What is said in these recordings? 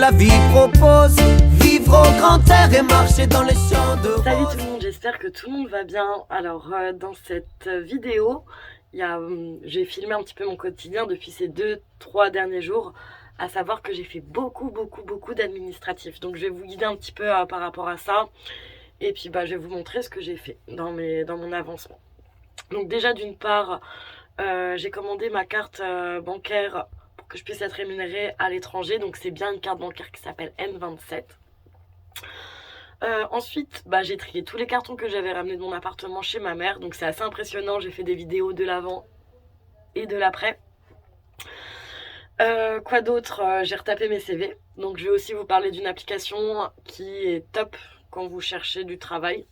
la vie propose. Vivre au grand air et marcher dans les champs de roses. Salut tout le monde, j'espère que tout le monde va bien. Alors dans cette vidéo, j'ai filmé un petit peu mon quotidien depuis ces 2-3 derniers jours, à savoir que j'ai fait beaucoup d'administratifs. Donc je vais vous guider un petit peu par rapport à ça. Et puis je vais vous montrer ce que j'ai fait dans mon avancement. Donc déjà d'une part, j'ai commandé ma carte bancaire pour que je puisse être rémunérée à l'étranger. Donc c'est bien une carte bancaire qui s'appelle N27. Ensuite, j'ai trié tous les cartons que j'avais ramenés de mon appartement chez ma mère. Donc c'est assez impressionnant, j'ai fait des vidéos de l'avant et de l'après. Quoi d'autre? J'ai retapé mes CV. Donc je vais aussi vous parler d'une application qui est top quand vous cherchez du travail.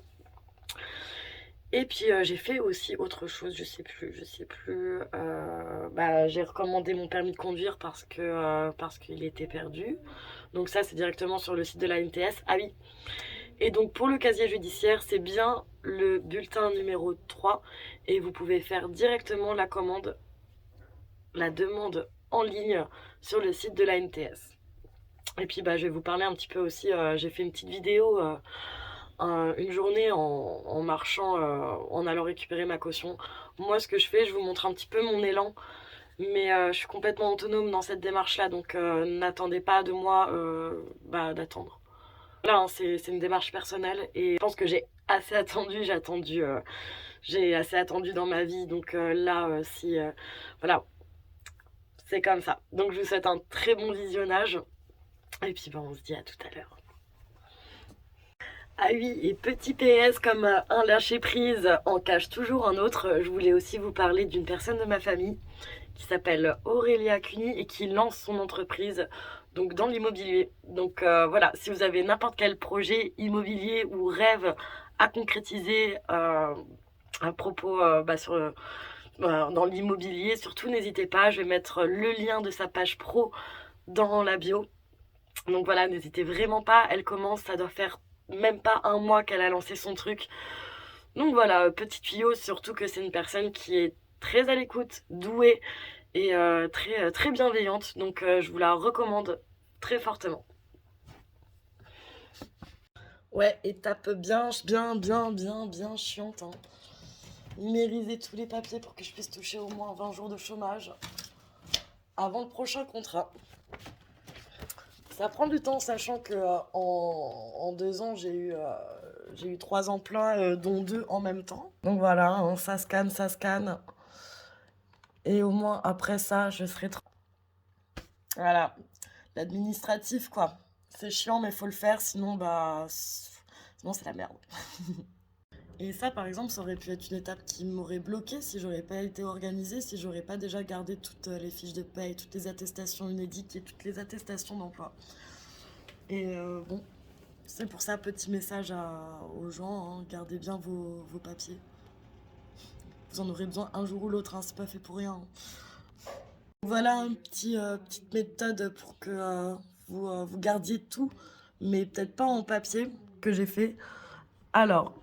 Et puis j'ai fait aussi autre chose, je sais plus. J'ai recommandé mon permis de conduire parce qu'il était perdu. Donc ça c'est directement sur le site de la NTS. Ah oui. Et donc pour le casier judiciaire, c'est bien le bulletin numéro 3 et vous pouvez faire directement la demande en ligne sur le site de la NTS. Et puis je vais vous parler un petit peu aussi, j'ai fait une petite vidéo une journée en marchant, en allant récupérer ma caution. Moi ce que je fais, je vous montre un petit peu mon élan, mais je suis complètement autonome dans cette démarche là, donc n'attendez pas de moi d'attendre. Là hein, c'est une démarche personnelle et je pense que j'ai assez attendu, j'ai assez attendu dans ma vie, donc voilà, c'est comme ça. Donc je vous souhaite un très bon visionnage et puis on se dit à tout à l'heure. Ah oui, et petit PS, comme un lâcher prise en cache toujours un autre, je voulais aussi vous parler d'une personne de ma famille qui s'appelle Aurélia Cuny et qui lance son entreprise donc dans l'immobilier. Donc voilà, si vous avez n'importe quel projet immobilier ou rêve à concrétiser à propos dans l'immobilier, surtout n'hésitez pas, je vais mettre le lien de sa page pro dans la bio. Donc voilà, n'hésitez vraiment pas, elle commence, ça doit faire même pas un mois qu'elle a lancé son truc. Donc voilà, petite tuyau, surtout que c'est une personne qui est très à l'écoute, douée et très bienveillante. Donc je vous la recommande très fortement. Ouais, étape bien chiante. Hein. Numériser tous les papiers pour que je puisse toucher au moins 20 jours de chômage avant le prochain contrat. Ça prend du temps, sachant que en 2 ans, j'ai eu 3 emplois, dont 2 en même temps. Donc voilà, hein, ça scanne. Et au moins, après ça, je serai... Voilà, l'administratif, quoi. C'est chiant, mais faut le faire, sinon, sinon c'est la merde. Et ça, par exemple, ça aurait pu être une étape qui m'aurait bloquée si j'aurais pas été organisée, si j'aurais pas déjà gardé toutes les fiches de paye, toutes les attestations UNEDIC et toutes les attestations d'emploi. Et bon, c'est pour ça, petit message aux gens, hein, gardez bien vos papiers. Vous en aurez besoin un jour ou l'autre, hein, c'est pas fait pour rien. Voilà une petite méthode pour que vous gardiez tout, mais peut-être pas en papier, que j'ai fait. Alors,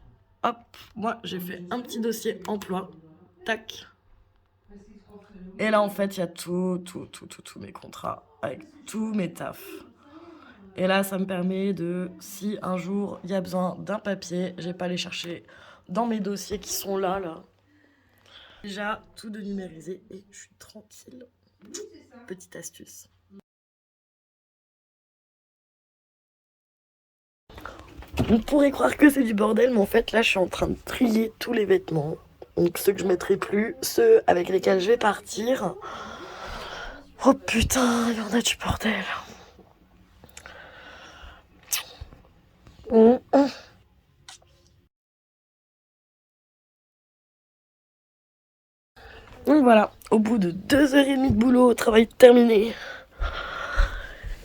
hop, moi j'ai fait un petit dossier emploi, tac. Et là en fait il y a tous mes contrats, avec tous mes tafs. Et là ça me permet de, si un jour il y a besoin d'un papier, j'ai pas à aller chercher dans mes dossiers qui sont là. Déjà tout de numériser et je suis tranquille. Petite astuce. On pourrait croire que c'est du bordel, mais en fait là je suis en train de trier tous les vêtements. Donc ceux que je mettrai plus, ceux avec lesquels je vais partir. Oh putain, il y en a du bordel. Donc voilà, au bout de 2h30 de boulot, travail terminé.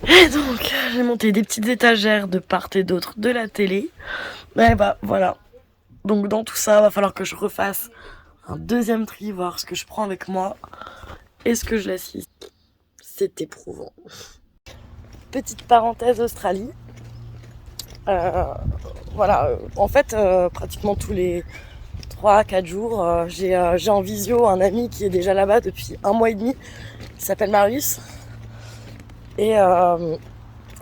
Et donc, j'ai monté des petites étagères de part et d'autre de la télé. Et voilà. Donc dans tout ça, va falloir que je refasse un deuxième tri, voir ce que je prends avec moi et ce que je laisse ici. C'est éprouvant. Petite parenthèse Australie. Voilà, en fait, pratiquement tous les 3-4 jours, j'ai en visio un ami qui est déjà là-bas depuis 1 mois et demi. Il s'appelle Marius. Et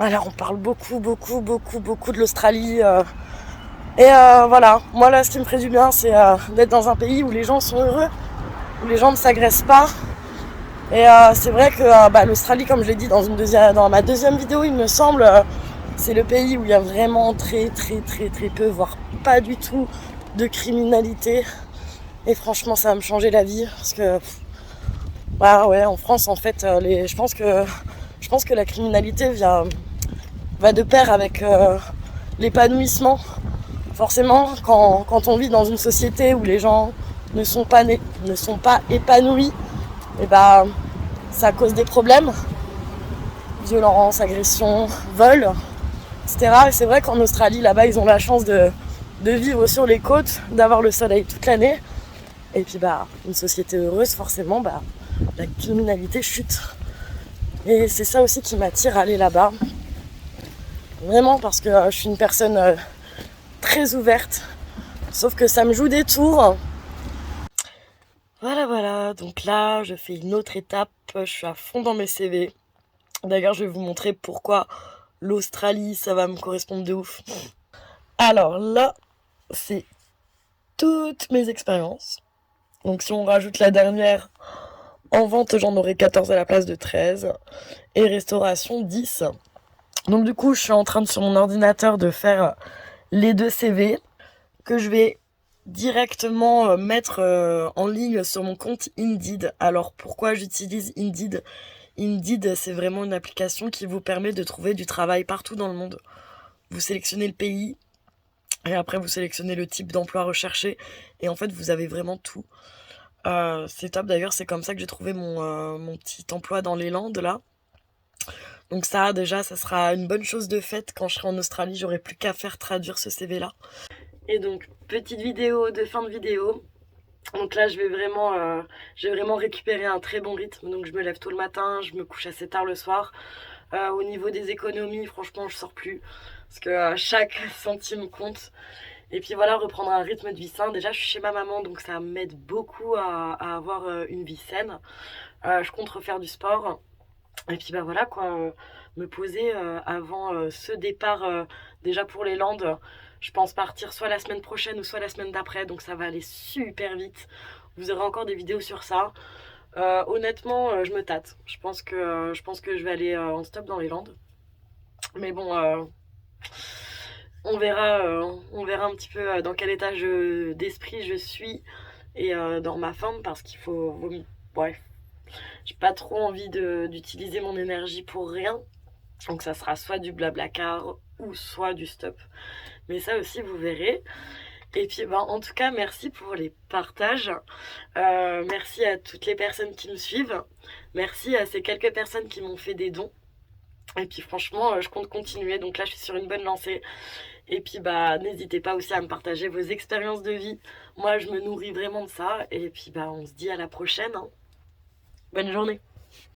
Alors on parle beaucoup de l'Australie. Voilà, moi là ce qui me ferait du bien c'est d'être dans un pays où les gens sont heureux, où les gens ne s'agressent pas. Et c'est vrai que l'Australie, comme je l'ai dit dans ma deuxième vidéo, il me semble, c'est le pays où il y a vraiment très peu, voire pas du tout de criminalité. Et franchement ça va me changer la vie parce que en France en fait je pense que la criminalité va de pair avec l'épanouissement. Forcément, quand on vit dans une société où les gens ne sont pas épanouis, et ça cause des problèmes. Violence, agression, vol, etc. Et c'est vrai qu'en Australie, là-bas, ils ont la chance de vivre sur les côtes, d'avoir le soleil toute l'année. Et puis une société heureuse, forcément, la criminalité chute. Et c'est ça aussi qui m'attire à aller là-bas. Vraiment parce que je suis une personne très ouverte. Sauf que ça me joue des tours. Voilà, donc là je fais une autre étape, je suis à fond dans mes CV. D'ailleurs je vais vous montrer pourquoi l'Australie ça va me correspondre de ouf. Alors là c'est toutes mes expériences. Donc si on rajoute la dernière, en vente j'en aurai 14 à la place de 13 et restauration 10. Donc du coup je suis en train sur mon ordinateur de faire les 2 CV que je vais directement mettre en ligne sur mon compte Indeed. Alors pourquoi j'utilise Indeed ? Indeed, c'est vraiment une application qui vous permet de trouver du travail partout dans le monde. Vous sélectionnez le pays et après vous sélectionnez le type d'emploi recherché et en fait vous avez vraiment tout. C'est top, d'ailleurs c'est comme ça que j'ai trouvé mon petit emploi dans les Landes là. Donc ça déjà ça sera une bonne chose de faite. Quand je serai en Australie, j'aurai plus qu'à faire traduire ce CV là. Et donc, petite vidéo de fin de vidéo. Donc là, je vais vraiment récupérer un très bon rythme. Donc je me lève tôt le matin, je me couche assez tard le soir. Au niveau des économies, franchement, je sors plus. Parce que chaque centime compte. Et puis voilà, reprendre un rythme de vie sain. Déjà, je suis chez ma maman, donc ça m'aide beaucoup à avoir une vie saine. Je compte refaire du sport. Et puis voilà quoi, me poser avant ce départ déjà pour les Landes. Je pense partir soit la semaine prochaine ou soit la semaine d'après, donc ça va aller super vite. Vous aurez encore des vidéos sur ça. Honnêtement, je me tâte. Je pense que je vais aller en stop dans les Landes. Mais bon, on verra un petit peu dans quel état d'esprit je suis et dans ma forme parce qu'il faut... Bref, j'ai pas trop envie d'utiliser mon énergie pour rien. Donc ça sera soit du blablacar ou soit du stop. Mais ça aussi vous verrez. Et puis en tout cas merci pour les partages. Merci à toutes les personnes qui me suivent. Merci à ces quelques personnes qui m'ont fait des dons. Et puis franchement je compte continuer. Donc là je suis sur une bonne lancée. Et puis n'hésitez pas aussi à me partager vos expériences de vie. Moi je me nourris vraiment de ça. Et puis on se dit à la prochaine. Bonne journée.